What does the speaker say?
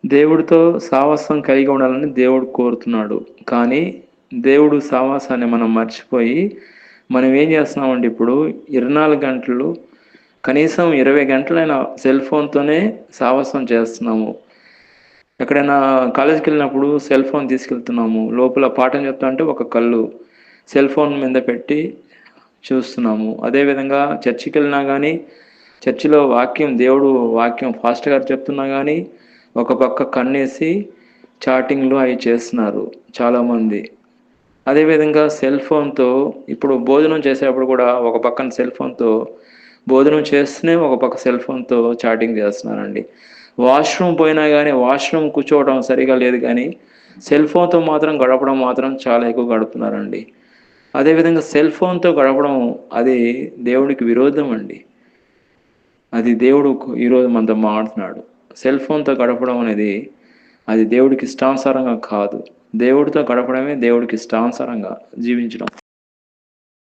దేవుడితో సావాసం కలిగి ఉండాలని దేవుడు కోరుతున్నాడు. కానీ దేవుడు సావాసాన్ని మనం మర్చిపోయి, మనం ఏం చేస్తున్నామంటే ఇప్పుడు 24 గంటలు కనీసం 20 గంటలైనా సెల్ ఫోన్‌తోనే సావాసం చేస్తున్నాము. ఎక్కడైనా కాలేజ్‌కెళ్ళినప్పుడు సెల్ ఫోన్ తీసుకెళ్తున్నాము. లోపల పాఠం చెప్తాంటే ఒక కళ్ళు సెల్ ఫోన్ మీద పెట్టి చూస్తున్నాము. అదేవిధంగా చర్చికెళ్ళినా గానీ, చర్చిలో దేవుడు వాక్యం పాస్టర్ గారు చెప్తున్నా గానీ, ఒక పక్క కన్నేసి చాటింగ్‌లు అయి చేస్తున్నారు చాలామంది. అదేవిధంగా సెల్ ఫోన్‌తో ఇప్పుడు భోజనం చేసేటప్పుడు కూడా ఒక పక్కన సెల్ ఫోన్‌తో భోజనం చేస్తూనే ఒక పక్క సెల్ ఫోన్‌తో చాటింగ్ చేస్తున్నారండి. వాష్‌రూమ్ పోయినా గానీ, వాష్‌రూమ్ కూర్చోవడం సరిగ్గా లేదు గానీ, సెల్ ఫోన్‌తో మాత్రం గడపడం మాత్రం చాలా ఎక్కువ గడుపుతున్నారండి. అదేవిధంగా సెల్ ఫోన్‌తో గడపడం అది దేవుడికి విరోధం అండి. అది దేవుడు ఈరోజు మనతో మాట్లాడుతున్నాడు. సెల్ ఫోన్‌తో గడపడం అనేది అది దేవుడికి ఇష్టానుసారంగా కాదు. దేవుడితో గడపడమే దేవుడికి ఇష్టానుసారంగా జీవించడం.